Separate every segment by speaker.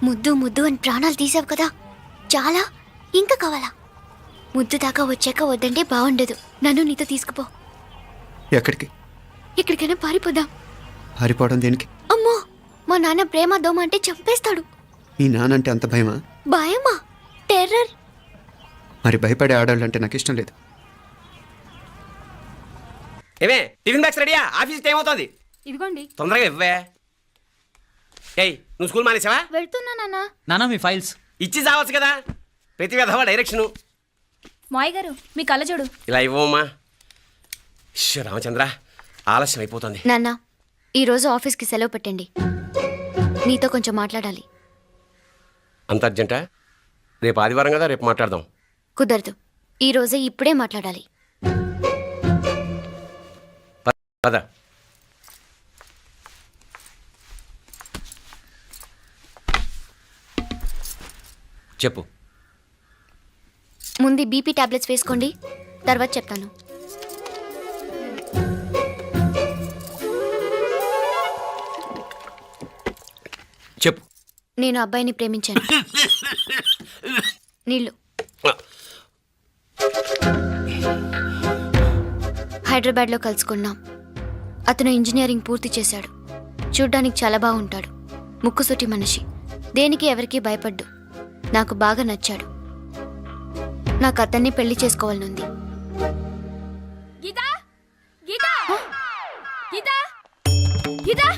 Speaker 1: ముద్దు ముద్దు అని ప్రాణాలు తీసావు కదా, చాలా ఇంకా కావాలా? ముద్దు దాకా వచ్చాక వద్దంటే బాగుండదు. నన్ను నీతో తీసుకుపో.
Speaker 2: ఎక్కడికి?
Speaker 1: ఎక్కడికైనా పారిపోదాం.
Speaker 2: పారిపోవడం దేనికి?
Speaker 1: అమ్మో, మా నాన్న ప్రేమ దోమ అంటే చంపేస్తాడు.
Speaker 2: మీ నానంటే అంత భయమా?
Speaker 1: భయమా? టెర్రర్.
Speaker 2: మరి భయపడే ఆడాలంటే నాకు ఇష్టం లేదు.
Speaker 3: ఏమే టిఫిన్ బ్యాగ్స్ రెడీయా? ఆఫీస్ టైం అవుతుంది.
Speaker 4: ఇదిగోండి.
Speaker 3: తొందరగా ఇవ్వే. ఏయ్, నువ్వు స్కూల్ మానేసావా?
Speaker 4: వెళ్తున్నా నాన్న.
Speaker 5: నానా మీ ఫైల్స్
Speaker 3: ఇచ్చి చావచ్చు కదా. ప్రతి విధవా డైరెక్షను.
Speaker 4: మాయ్ గారు మీ కళ్ళజోడు.
Speaker 3: ఇలా ఇవ్వమ్మా. రామచంద్ర, ఆలస్యం అయిపోతుంది.
Speaker 1: నాన్న, ఈరోజు ఆఫీస్కి సెలవు పెట్టండి. నీతో కొంచెం మాట్లాడాలి.
Speaker 3: అంత అర్జెంటా? రేపు ఆదివారం కదా, రేపు మాట్లాడదాం.
Speaker 1: కుదరదు, ఈరోజే ఇప్పుడే మాట్లాడాలి.
Speaker 3: పద. చెప్పు.
Speaker 1: ముందు బీపీ టాబ్లెట్స్ వేసుకోండి, తర్వాత చెప్తాను.
Speaker 3: చెప్పు.
Speaker 1: నేను అబ్బాయిని ప్రేమించాను. నీళ్ళు. హైదరాబాద్లో కలుసుకున్నాం. అతను ఇంజనీరింగ్ పూర్తి చేశాడు. చూడ్డానికి చాలా బాగుంటాడు. ముక్కుసూటి మనిషి. దేనికి ఎవరికీ భయపడ్డు. నాకు బాగా నచ్చాడు. నాకు అతన్ని పెళ్లి చేసుకోవాలనుంది.
Speaker 4: గీతా, గీతా, గీతా, గీతా,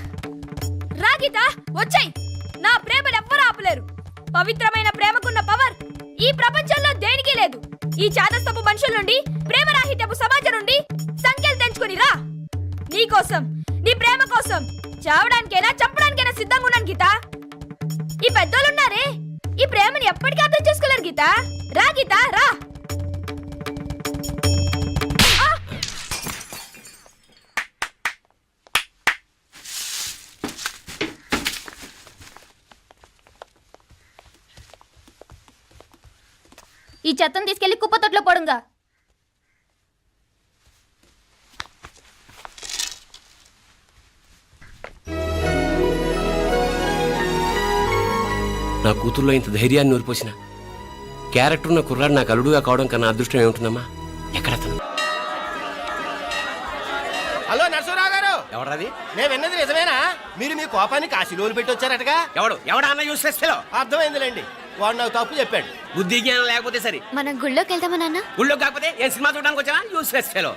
Speaker 4: రా గీతా, వచ్చేయ్. నా ప్రేమను ఎవ్వరూ ఆపలేరు. పవిత్రమైన ప్రేమకున్న పవర్ ఈ ప్రపంచంలో దేనికి లేదు. ఈ చాదస్తపు మనుషుల నుండి, ప్రేమరాహిత్యపు సమాజం నుండి సంఖ్యలు తెంచుకుని రా. నీ కోసం, నీ ప్రేమ కోసం చావడానికైనా చంపడానికైనా సిద్ధంగా ఉన్నాను గీతా. ఈ పెద్దోళ్ళున్నారే, ఈ ప్రేమని ఎప్పటికీ అర్థం చేసుకోలేరు గీతా. రా గీతా, రా. ఈ చెత్తను తీసుకెళ్లి కుప్పతొట్లో పోడుంగా.
Speaker 3: నా కూతుర్లో ఇంత ధైర్యాన్ని నూరిపోసిన క్యారెక్టర్ ఉన్న కుర్రాడు నాకు అల్లుడుగా కావడం కన్నా అదృష్టం ఏముంటుందమ్మా? ఎక్కడతను?
Speaker 6: హలో నరసరావు గారు.
Speaker 3: ఎవడది?
Speaker 6: నేను విన్నది నిజమేనా? మీరు మీ కోపాన్ని కాశీలోలు పెట్టి వచ్చారటగా?
Speaker 3: ఎవడా అన్న యూస్లెస్ ఫెలో.
Speaker 6: అర్థమైందిలేండి, వాడు నాకు తప్పు చెప్పాడు.
Speaker 3: బుద్ధి జ్ఞానం లేకపోతే సరే.
Speaker 1: మనం గుళ్ళోకి వెళ్దామా నాన్న?
Speaker 3: ఊళ్ళో కాకపోతే ఏం సినిమా చూడడానికి వచ్చావా? Useless fellow.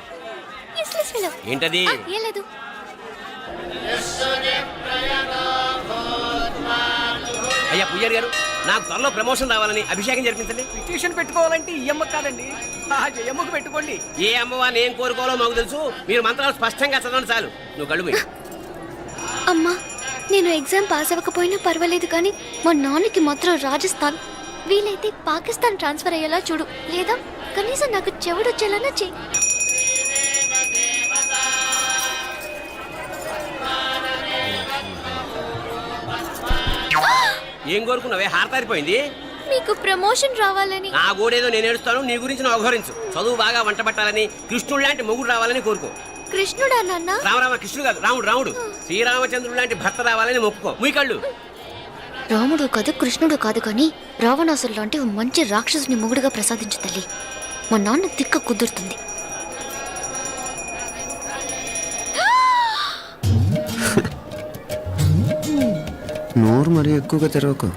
Speaker 3: ఏంటది?
Speaker 1: ఏం లేదు.
Speaker 3: అయ్యా పుయ్యర్ గారు, నాకు త్వరలో ప్రమోషన్ రావాలని అభిషేకం జరిపించండి.
Speaker 5: పిటిషన్ పెట్టుకోవాలంటే ఈ అమ్మ కాదండి, ఆ జయమ్మకు పెట్టుకోండి.
Speaker 3: ఏ అమ్మవా నేను కోరుకోవాలో మాకు తెలుసు. మీరు మంత్రాలు స్పష్టంగా చదవండి చాలు. నువ్వు కళ్ళు మూయి.
Speaker 1: అమ్మా, నేను ఎగ్జామ్ పాస్ అవ్వకపోయినా పర్వాలేదు, కానీ మా నాన్నకి మాత్రం రాజస్థాన్, వీలైతే పాకిస్తాన్ ట్రాన్స్ఫర్ అయ్యేలా చూడు. లేదా కనీసం నాకు చెవుడొచ్చేలానా చెయ్యి.
Speaker 3: ఏం కోరుకున్నావే? హారతారిపోయింది.
Speaker 1: మీకు ప్రమోషన్ రావాలని.
Speaker 3: నా గోడేదో నేను ఏడుస్తాను, నీ గురించి నువ్వు అవహరించు. చదువు బాగా వంట పట్టాలని, కృష్ణుడు లాంటి మొగుడు రావాలని కోరుకో.
Speaker 1: కృష్ణుడా నాన్న?
Speaker 3: రామరామ కృష్ణుడు కాదు, రాముడు. రాముడు శ్రీరామచంద్రుడు లాంటి భర్త రావాలని మొక్కుకో. మీ కళ్ళు.
Speaker 1: రాముడు కాదు, కృష్ణుడు కాదు, కానీ రావణాసురు లాంటి ఓ మంచి రాక్షసుని మొగుడుగా ప్రసాదించు తల్లి. మా నాన్న తిక్క కుదురుతుంది.
Speaker 2: నోరు మరీ ఎక్కువగా తెరవకు,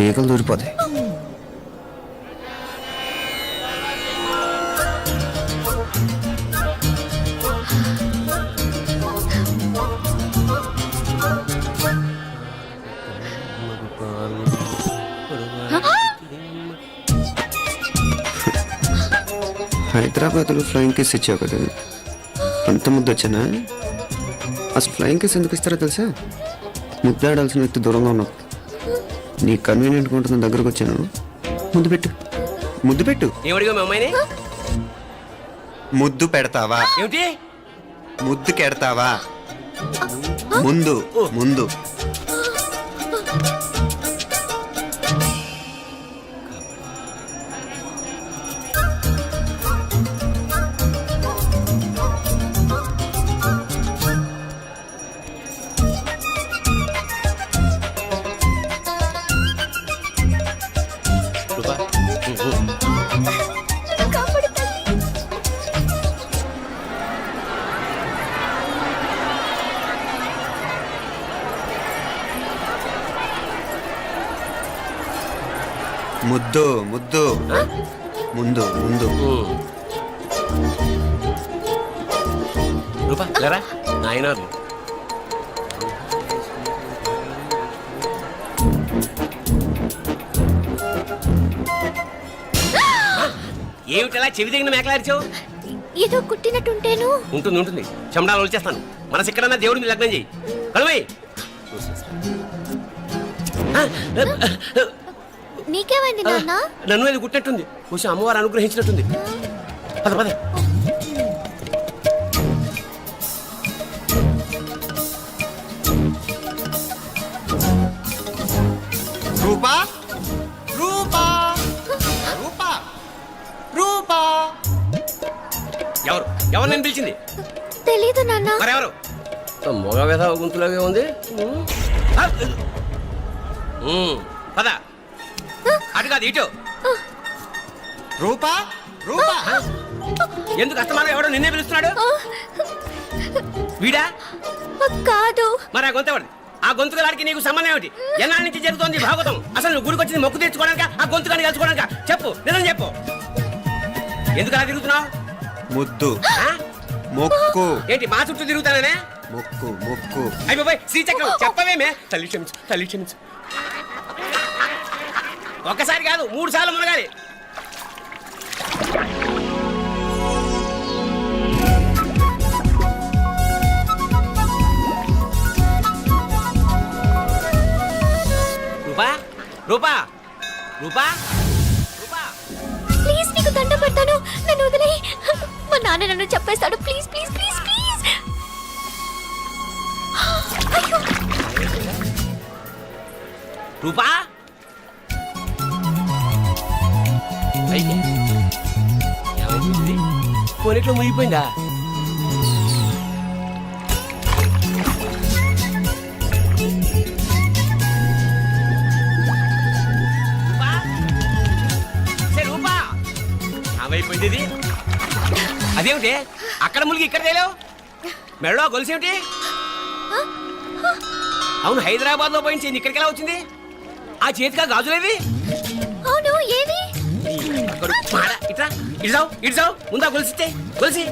Speaker 2: ఈగలు దూరిపోతాయి. హైదరాబాద్లో ఫ్లయింగ్ కేస్ ఇచ్చావు కదా, అంత ముద్దు వచ్చానా? అసలు ఫ్లయింగ్ కేస్ ఎందుకు ఇస్తారో తెలుసా? ముద్దాడాల్సిన వ్యక్తి దూరంగా ఉన్నావు. నీ కన్వీనియంట్గా ఉంటుంది, దగ్గరకు వచ్చాను. ముద్దు పెట్టు, ముద్దు పెట్టు.
Speaker 3: ఏమడిగా మీ అమ్మాయిని?
Speaker 2: ముద్దు పెడతావా?
Speaker 3: ఏమిటి?
Speaker 2: ముద్దు కెడతావా? ముందు ముందు. ముద్దు ముద్దు ముందు ముందు
Speaker 3: రూపా లేరా నాయనారు ఏమిటలా చెవి దగ్గర మేకలారిచావు?
Speaker 1: ఏదో కుట్టినట్టుంటేను.
Speaker 3: ఉంటుంది ఉంటుంది చెమడాలు వచ్చేస్తాను. మనసు ఎక్కడన్నా దేవుడి మీద లగ్నం చేయి. కలువై
Speaker 1: నీకేమైంది నాన్న?
Speaker 3: నన్ను అది కుట్టినట్టుంది. కొంచెం అమ్మవారు అనుగ్రహించినట్టుంది. పద పద.
Speaker 2: రూపా రూపా రూపా రూపా
Speaker 3: ఎవరు ఎవరు నేను పిలిచింది?
Speaker 1: తెలీదు నాన్న.
Speaker 3: మరెవరు? మొగ వ్యధ గుంతులాగే ఉంది. పద అటు కాదు ఇటు.
Speaker 2: రూపా రూపా
Speaker 3: ఎందుకు అస్తమానం ఎవడో నిన్నే పిలుస్తున్నాడు? వీడా?
Speaker 1: కాదు.
Speaker 3: మరి ఆ గొంతు ఎవరిది? ఆ గొంతుగాడికి నీకు సంబంధం ఏమిటి? ఎన్నాళ్ళ నుంచి జరుగుతోంది భాగవతం? అసలు నువ్వు గుడికి వచ్చింది మొక్కు తీర్చుకోవడానిక ఆ గొంతుగాని కలుసుకోవడానిక? చెప్పు, నిజం చెప్పు. ఎందుకు అలా తిరుగుతున్నావు?
Speaker 2: ముద్దు మొక్కు.
Speaker 3: ఏంటి మా చుట్టూ తిరుగుతానే?
Speaker 2: మొక్కు మొక్కు.
Speaker 3: అయిపోయి శ్రీచక్రం చెప్పవేమే? తల్లి క్షమించు, తల్లి క్షమించు. ఒక్కసారి కాదు 3 సార్లు మునగాలి. రూపా రూపా రూపా రూపా
Speaker 1: ప్లీజ్ నీకు దండ పెడతాను, నన్ను వదిలే. మా నాన్న నన్ను చెప్పేస్తాడు. Please please please please. అయ్యో.
Speaker 3: రూపా కొనిట్లో మునిగిపోయిందా? రూపా ఏమైపోయింది ఇది? అదేమిటి అక్కడ మునిగి ఇక్కడ తేలేవు? మెడలో గొలుసేమిటి? అవును, హైదరాబాద్ లో పోయించి ఇక్కడికి ఎలా వచ్చింది? ఆ చేతిగా గాజులేవి?
Speaker 1: అవును, ఏవి?
Speaker 3: ఇట్రా ఇడ్సావు ఇడ్సావు. ముందా గొలిసితే గొలిసి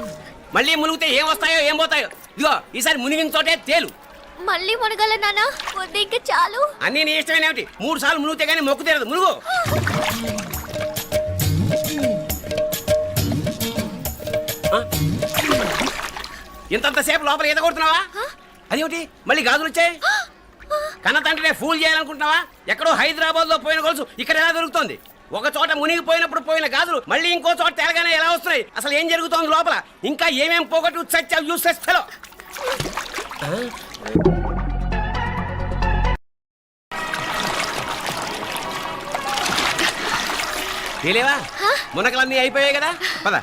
Speaker 3: మళ్ళీ మునిగితే ఏం వస్తాయో ఏం పోతాయో. ఇదిగో ఈసారి మునిగిన తోటే తేలు.
Speaker 1: మళ్ళీ మునగల నాన్న, వద్దు ఇంకా చాలు.
Speaker 3: అన్నీ నీ ఇష్టమైన ఏమిటి? 3 సార్లు మునిగితే కానీ మొక్కు తీరదు. మునుగు. ఇంతంతసేపు లోపల ఈత కొడుతున్నావా? అదేమిటి మళ్ళీ గాజులు వచ్చాయి? కన్న తండ్రినే ఫూల్ చేయాలనుకుంటున్నావా? ఎక్కడో హైదరాబాద్ లో పోయిన గొలుసు ఇక్కడ ఎలా దొరుకుతుంది? ఒక చోట మునిగిపోయినప్పుడు పోయిన గాజులు మళ్ళీ ఇంకో చోట తేలగానే ఎలా వస్తున్నాయి? అసలు ఏం జరుగుతోంది లోపల? ఇంకా ఏమేం పోగొట్టు సచ్చావు యూస్లెస్ ఫెలో. తెలియవా? మునకలన్నీ అయిపోయాయి కదా, పద.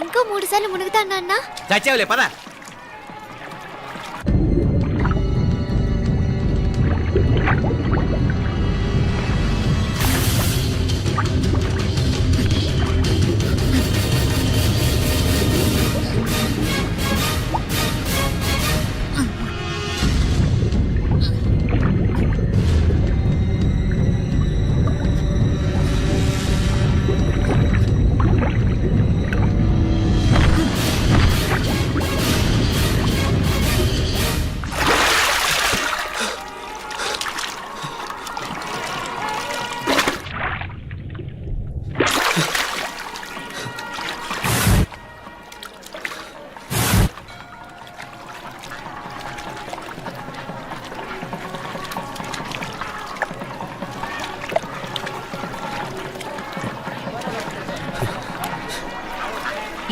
Speaker 1: ఇంకో 3 సార్లు మునుగుతాను నాన్న.
Speaker 3: చచ్చావులే, పద.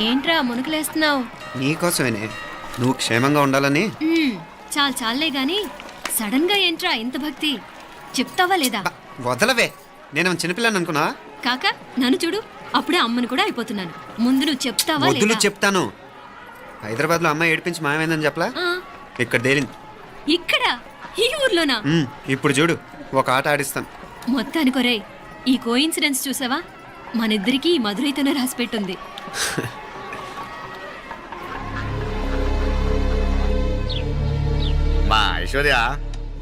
Speaker 7: ఏంట్రా మునుకులేస్తున్నావు?
Speaker 2: నీకోసమేనే, నువ్వు క్షేమంగా ఉండాలని.
Speaker 7: చాలే గాని సడన్ గా ఏంట్రా ఇంత భక్తి? చెప్తావా లేదా?
Speaker 2: వదలవే, నేను చిన్నపిల్లని అనుకున్నా.
Speaker 7: కాక నన్ను చూడు, అప్పుడే అమ్మను కూడా అయిపోతున్నాను. ముందు నువ్వు చెప్తావా
Speaker 2: వదులు,
Speaker 7: లేదా?
Speaker 2: చెప్తాను. హైదరాబాద్ లో అమ్మాయి ఏడిపించి మాయమైందని చెప్పలా?
Speaker 7: ఆ,
Speaker 2: ఇక్కడ తేలింది.
Speaker 7: ఇక్కడ ఈ ఊర్లోనా?
Speaker 2: ఇప్పుడు చూడు, ఒక ఆట ఆడిస్తాను.
Speaker 7: మొత్తానికి ఒరేయ్, ఈ కోయిన్సిడెన్స్ చూసావా? మనిద్దరికి ఈ మధురైతోనే రాసిపెట్టుంది.
Speaker 8: మా ఐశ్వర్య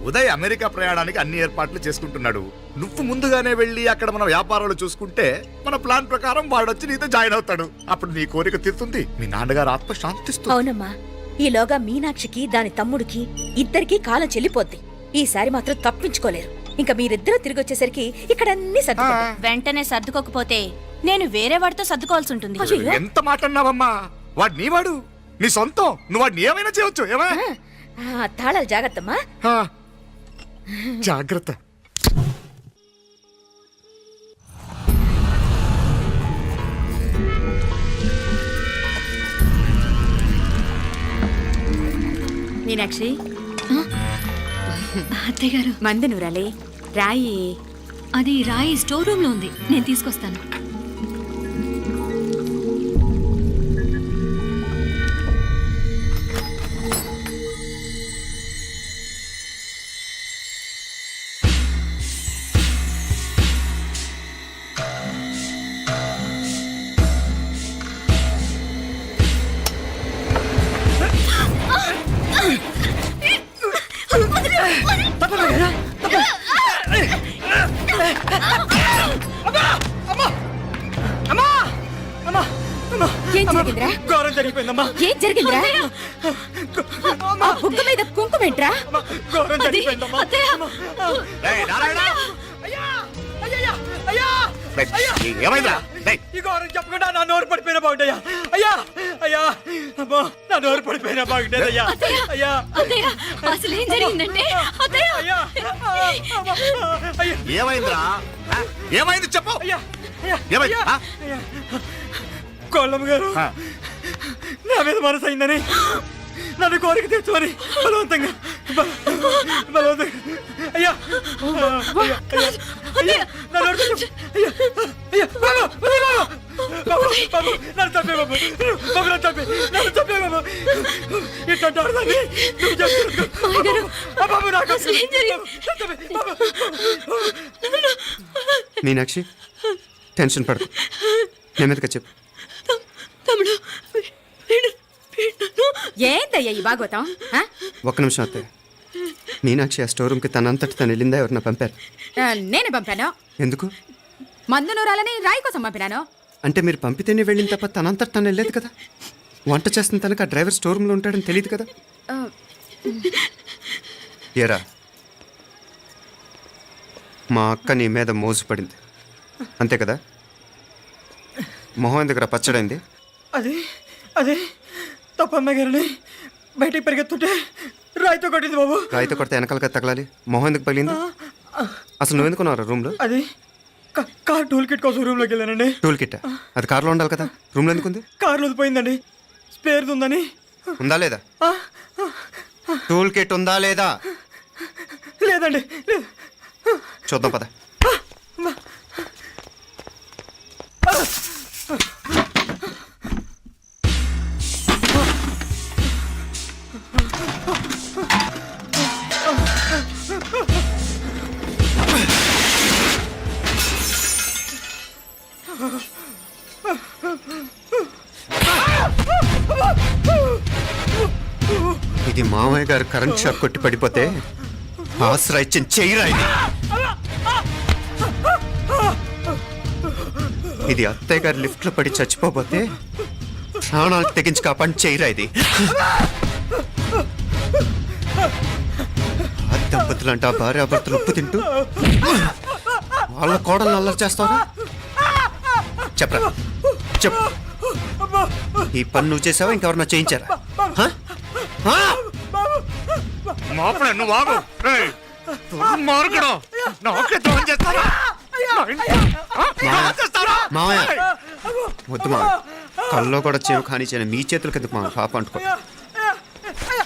Speaker 8: ఉదయ్ అమెరికా ప్రయాణానికి అన్ని ఏర్పాట్లు చేసుకుంటున్నాడు. నువ్వు ముందుగానే వెళ్ళి అక్కడ మన వ్యాపారాలు చూసుకుంటే మన ప్లాన్ ప్రకారం వాడొచ్చి నీతో జాయిన్ అవుతాడు. అప్పుడు నీ కోరిక తీరుతుంది, మీ నాన్నగారు ఆత్మ శాంతిస్తుంది.
Speaker 9: అవునమ్మా, ఈలోగా మీనాక్షికి దాని తమ్ముడికి ఇద్దరికీ కాలం చెల్లిపోద్ది. ఈసారి మాత్రం తప్పించుకోలేరు. ఇంకా మీరిద్దరూ తిరిగి వచ్చేసరికి ఇక్కడ అన్ని
Speaker 7: వెంటనే సర్దుకోకపోతే నేను వేరే వాడితో సర్దుకోవాల్సి ఉంటుంది.
Speaker 8: ఎంత మాట అన్నావమ్మా? వాడు నీ వాడు, నీ సొంతం. నువ్వు వాడిని ఏమైనా చేయొచ్చు. ఏమా
Speaker 9: తాళాలు జాగ్రత్తమ్మా.
Speaker 8: జాగ్రత్త.
Speaker 9: మీనాక్షి,
Speaker 7: అత్తయ్య గారు,
Speaker 9: మందు నూరాలే రాయి.
Speaker 7: అది రాయి స్టోర్ రూమ్ లో ఉంది, నేను తీసుకొస్తాను.
Speaker 9: ఏం జరిగిందిరా?
Speaker 5: ఘోరం జరిగిపోయిందమ్మా.
Speaker 9: ఏం జరిగిందిరా? ఆ బుగ్గ మీద కుంకుమేంట్రా?
Speaker 5: ఘోరం జరిగిపోయిందమ్మా.
Speaker 8: ఏమైందా?
Speaker 5: ఈ ఘోరం చెప్పకుండా నా నోరు పడిపోయినా బాగుంటాయా? అయ్యా అయ్యా అమ్మా, నా నోరు పడిపోయినా బాగుంటేదయ్యా. అయ్యా
Speaker 7: అత్తయ్య, అసలు ఏం జరిగిందంటే అత్తయ్య,
Speaker 5: అయ్యా అయ్యా
Speaker 8: ఏమైందిరా? ఏమైంది చెప్పు.
Speaker 5: అయ్యా అయ్యా
Speaker 8: ఏమైంది?
Speaker 5: అయ్యా కోళ్ళమ్మ గారు నా మీద మనసు అయిందని నన్ను కోరిక తెచ్చుకొని బలవంతంగా అయ్యా నన్ను తప్పే బాబు, నన్ను తప్పే బాబు. ఇట్లాంటి ఆడదాన్ని నువ్వు చెప్తున్నావు బాబు. నాకు
Speaker 2: మీనాక్షి, టెన్షన్ పడకు, నెమ్మదిగా చెప్పు.
Speaker 9: ఏందయ్యా ఈ భాగవతం?
Speaker 2: ఒక్క నిమిషం అత్తయ్య. మీనాక్షి ఆ స్టోర్ రూమ్కి తనంతటి తను వెళ్ళిందా, ఎవరన్నా పంపారు?
Speaker 9: నేనే పంపాను.
Speaker 2: ఎందుకు?
Speaker 9: మందు నూరాలని రాయి కోసం పంపినాను.
Speaker 2: అంటే మీరు పంపితేనే వెళ్ళింది తప్ప తనంతటి తను వెళ్ళలేదు కదా. వంట చేస్తున్న తనకు ఆ డ్రైవర్ స్టోర్ రూమ్లో ఉంటాడని తెలియదు కదా. ఏరా, మా అక్క నీ మీద మోజుపడింది అంతే కదా. మొహం దగ్గర పచ్చడైంది.
Speaker 5: అదే తప్పమ్మ గారిని బయటికి పరిగెత్తుంటే రాయితో కొట్టింది బాబు.
Speaker 2: రాయితో కొడితే వెనకాలగా తగలాలి, మొహం ఎందుకు పగిలింది? అసలు నువ్వు ఎందుకున్నారా రూమ్లో?
Speaker 5: అది కార్ టూల్ కిట్ కోసం రూమ్లోకి వెళ్ళానండి.
Speaker 2: టూల్ కిట్ అది కార్లో ఉండాలి కదా, రూమ్లో ఎందుకు ఉంది?
Speaker 5: కార్లో పోయిందండి, స్పేర్ ఉందని.
Speaker 2: ఉందా లేదా? టూల్ కిట్ ఉందా లేదా?
Speaker 5: లేదండి, లేదు.
Speaker 2: చూద్దాం పద. ఇది మామయ్య గారు కరెంట్ షాక్ కొట్టి పడిపోతే ఆసరా ఇచ్చిన చెయ్యిరా ఇది. ఇది అత్తయ్య గారు లిఫ్ట్లో పడి చచ్చిపోతే ప్రాణాలు తెగించి కాపాడి చెయ్యిరా ఇది. ఆ దంపతులంట భార్యాభర్తలు ఉప్పు తింటూ వాళ్ళ కోడలు అల్లరి చేస్తారా? చెప్పరా, చెప్పు. ఈ పని నువ్వు చేసావా, ఇంకెవరన్నా చేయించారా? మావయ్య వద్దు మా కల్లో కూడా చేవు కానీ చేయను, మీ చేతుల కింద మా పాప అంటుకో.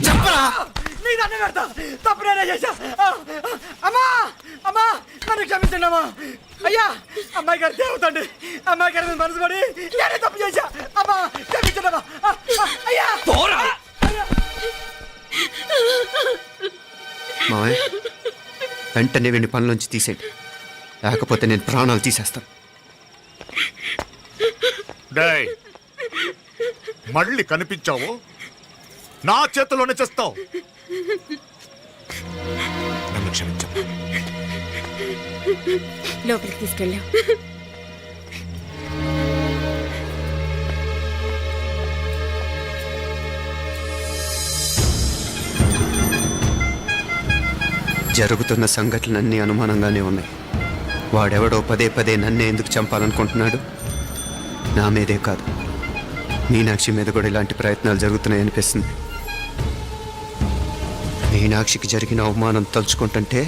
Speaker 5: చెప్పరా, తప్పునేనా చేశా. అమ్మా అమ్మా, నన్ను క్షమించండి అమ్మా. అయ్యా, అమ్మాయి గారు దేవతండి, అమ్మాయి గారి మీద మనసు పడి నేనే తప్పు చేశా. అమ్మా క్షమించండి అమ్మా. అయ్యా
Speaker 2: మావయ్య వెంటనే వీడిని పనిలోంచి తీసేయండి, లేకపోతే నేను ప్రాణాలు తీసేస్తాను.
Speaker 8: మళ్ళీ కనిపించావు, నా చేతిలోనే చేస్తావు. నన్ను క్షమించు.
Speaker 9: లోపలికి తీసుకెళ్ళాం.
Speaker 2: జరుగుతున్న సంఘటనలన్నీ అనుమానంగానే ఉన్నాయి. వాడెవడో పదే పదే నన్నే ఎందుకు చంపాలనుకుంటున్నాడు? నా మీదే కాదు, మీనాక్షి మీద కూడా ఇలాంటి ప్రయత్నాలు జరుగుతున్నాయనిపిస్తుంది. మీనాక్షికి జరిగిన అవమానం తలుచుకుంటుంటే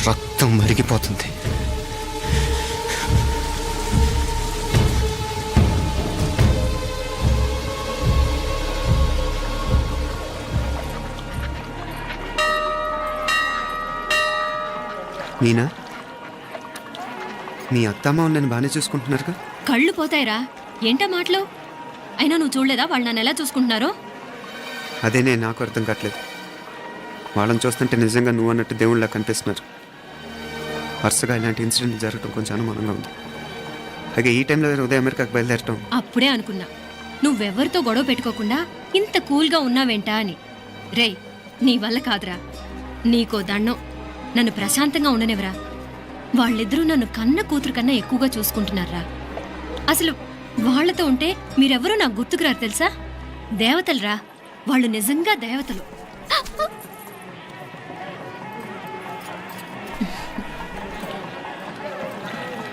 Speaker 2: రక్తం మరిగిపోతుంది. మీనా, మీ అత్తమ్మ నన్ను బాగానే చూసుకుంటున్నారుగా?
Speaker 7: కళ్ళు పోతాయిరా, ఏంటా మాటలు? అయినా నువ్వు చూడలేదా వాళ్ళు నన్ను ఎలా చూసుకుంటున్నారో?
Speaker 2: అదేనే నాకు అర్థం కావట్లేదు. వాళ్ళని చూస్తుంటే నిజంగా నువ్వు అన్నట్టు దేవుళ్ళ కనిపిస్తున్నారు. వరుసగా ఇలాంటి ఇన్సిడెంట్ జరగడం కొంచెం అనుమానంగా ఉంది. అలాగే ఈ టైంలో ఉదయం అమెరికాకు బయలుదేరటం.
Speaker 7: అప్పుడే అనుకున్నా నువ్వెవరితో గొడవ పెట్టుకోకుండా ఇంత కూల్గా ఉన్నావేంటా అని. రేయ్, నీ వల్ల కాదురా, నీకో దండం, నన్ను ప్రశాంతంగా ఉండనివరా. వాళ్ళిద్దరూ నన్ను కన్న కూతురు కన్నా ఎక్కువగా చూసుకుంటున్నారా. అసలు వాళ్లతో ఉంటే మీరెవరూ నాకు గుర్తుకురారు తెలుసా? దేవతలరా, వాళ్ళు నిజంగా దేవతలు.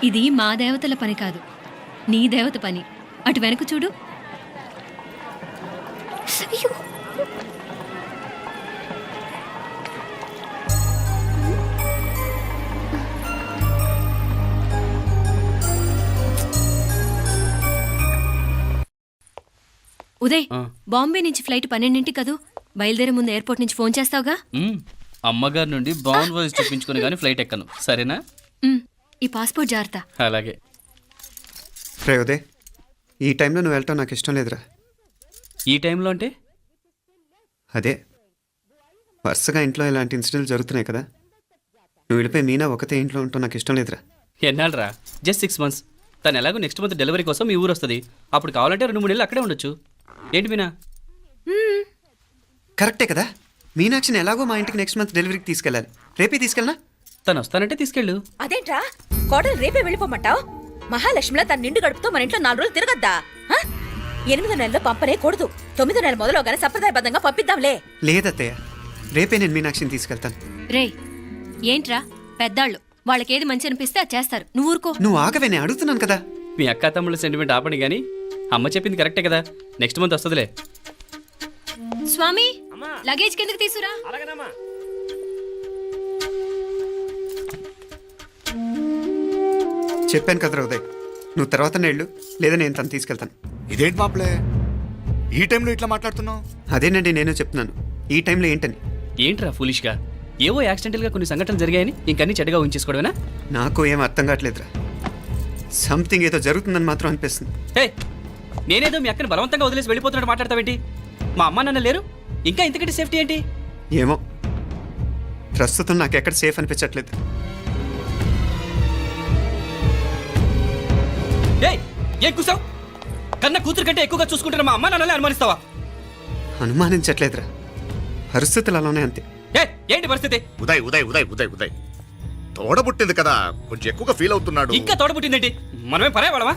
Speaker 7: ఇది మా దేవతల పని కాదు, నీ దేవత పని. అటు వెనక చూడు. అయ్యో, ఉదయ్, బాంబే నుంచి ఫ్లైట్ 12ంటికి కదూ. బయలుదేరే ముందు ఎయిర్పోర్ట్ నుంచి ఫోన్ చేస్తావుగా?
Speaker 10: అమ్మగారి నుండి బాండ్ వాయిస్ చూపించుకుని కానీ ఫ్లైట్ ఎక్కను, సరేనా?
Speaker 7: ఈ పాస్పోర్ట్ జాగ్రత్త.
Speaker 10: అలాగే.
Speaker 2: రే ఉదయ్, ఈ టైంలో నువ్వు వెళ్ళటం నాకు ఇష్టం లేదురా.
Speaker 10: ఈ టైంలో అంటే?
Speaker 2: అదే, వరుసగా ఇంట్లో ఇలాంటి ఇన్సిడెంట్లు జరుగుతున్నాయి కదా. నువ్వు వెళ్ళిపోయి మీనా ఒకతే ఇంట్లో ఉంటావు నాకు ఇష్టం లేదురా.
Speaker 10: ఎన్నాళ్ళరా? Just 6 months. తను ఎలాగో నెక్స్ట్ మంత్ డెలివరీ కోసం మీ ఊరు వస్తుంది. అప్పుడు కావాలంటే 2-3 నెలలు అక్కడే ఉండొచ్చు. ఏంటి మీనా?
Speaker 2: కరెక్టే కదా. మీనాక్షిని ఎలాగో మా ఇంటికి నెక్స్ట్ మంత్ డెలివరీకి తీసుకెళ్ళాలి. రేపే తీసుకెళ్ళనా?
Speaker 10: తను వస్తానంటే తీసుకెళ్ళు.
Speaker 9: అదేంట్రా కోడలు రేపే వెళ్ళిపోమంటావు? మహాలక్ష్మిలా తన నిండు గడుపుతో మన ఇంట్లో 4 రోజులు తిరగద్దా? 8వ నెలలో పంపనే కూడదు. 9వ నెల మొదలుగానే సంప్రదాయబద్ధంగా పంపిద్దాంలే.
Speaker 2: లేదత్తయ్య, రేపే నేను మీనాక్షిని తీసుకెళ్తాను.
Speaker 7: రేయ్, ఏంట్రా పెద్దాళ్ళు, వాళ్ళకేది మంచి అనిపిస్తే అది చేస్తారు. నువ్వు ఊరుకో.
Speaker 2: నువ్వు ఆగవే, నేను అడుగుతున్నాను కదా.
Speaker 10: మీ అక్క తమ్ముళ్ళ సెంటిమెంట్ ఆపండి కానీ అమ్మ చెప్పింది కరెక్టే కదా. నెక్స్ట్ మంత్ వస్తుందిలే.
Speaker 7: స్వామి, లగేజ్ కిందకి తీసురా.
Speaker 3: అలాగేనమ్మా.
Speaker 2: చెప్పాను కదరా ఉదయ్, నువ్వు తర్వాత నేళ్ళు లేదా నేను తను తీసుకెళ్తాను.
Speaker 8: ఇదేంటి మాప్లే, ఈ టైంలో ఇట్లా మాట్లాడుతున్నావు?
Speaker 2: అదేనండి నేను చెప్తున్నాను, ఈ టైంలో ఏంటని.
Speaker 10: ఏంట్రా ఫులిష్గా? ఏవో యాక్సిడెంటల్గా కొన్ని సంఘటనలు జరిగాయని ఇంకన్నీ చెడ్డగా ఉంచేసుకోవడమేనా?
Speaker 2: నాకు ఏం అర్థం కావట్లేదురా. సంథింగ్ ఏదో జరుగుతుందని మాత్రం అనిపిస్తుంది.
Speaker 10: హే, నేనేదో మీ అక్కని బలవంతంగా వదిలేసి వెళ్ళిపోతున్నట్టు మాట్లాడతావేంటి? మా అమ్మ నాన్న లేరు, ఇంకా ఇంతకంటే సేఫ్టీ ఏంటి?
Speaker 2: ఏమో, ప్రస్తుతం నాకు ఎక్కడ సేఫ్ అనిపించట్లేదు.
Speaker 10: ఏయ్, ఏం కూసావు? కన్న కూతురు కంటే ఎక్కువగా చూసుకుంటున్న మా అమ్మ నాన్నలే అనుమానిస్తావా?
Speaker 2: అనుమానించట్లేదురా, పరిస్థితులు అలానే అంతే.
Speaker 10: ఏంటి పరిస్థితి?
Speaker 8: ఉదయ్ ఉదయ్ ఉదయ్ ఉదయ్ ఉదయ్ తోడబుట్టింది కదా, కొంచెం ఎక్కువగా ఫీల్ అవుతున్నాడు.
Speaker 10: ఇంకా తోడబుట్టిందేంటి? మనమే పరాయవాడవా?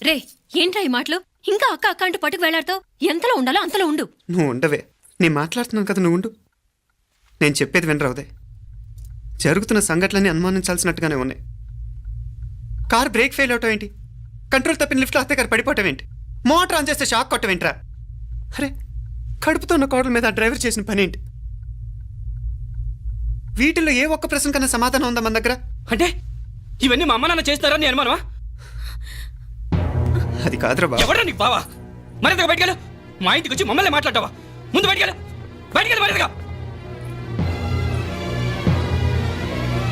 Speaker 7: రే, ఏంట్రా ఈ మాటలు? ఇంకా అక్క అక్క అంటూ పట్టుకు వెళ్లాడుతావు. ఎంతలో ఉండాలో అంతలో ఉండు.
Speaker 2: నువ్వు ఉండవే, నేను మాట్లాడుతున్నాను కదా, నువ్వు ఉండు. నేను చెప్పేది వినరా ఉదయ్, జరుగుతున్న సంఘటనలన్నీ అనుమానించాల్సినట్టుగానే ఉన్నాయి. కార్ బ్రేక్ ఫెయిల్ అవటం ఏంటి? కంట్రోల్ తప్పిన లిఫ్ట్లో అత్తే గారు పడిపోవటం ఏంటి? మోటార్ ఆన్ చేస్తే షాక్ కొట్టం ఏంట్రా? అరే, కడుపుతో ఉన్న కోడల మీద ఆ డ్రైవర్ చేసిన పని ఏంటి? వీటిల్లో ఏ ఒక్క ప్రశ్న కన్నా సమాధానం ఉందా మన దగ్గర?
Speaker 10: అంటే ఇవన్నీ మా అమ్మ నాన్న చేస్తారా నీ అనుమానమా?
Speaker 2: అది కాదురా బాబు.
Speaker 10: ఎవరా నీకు బావా? మరింతగా బయటకెళ్ళు. మా ఇంటికి వచ్చి మమ్మల్ని మాట్లాడతావా? ముందు బయటకెళ్ళు, బయటకెళ్ళు మరింతగా.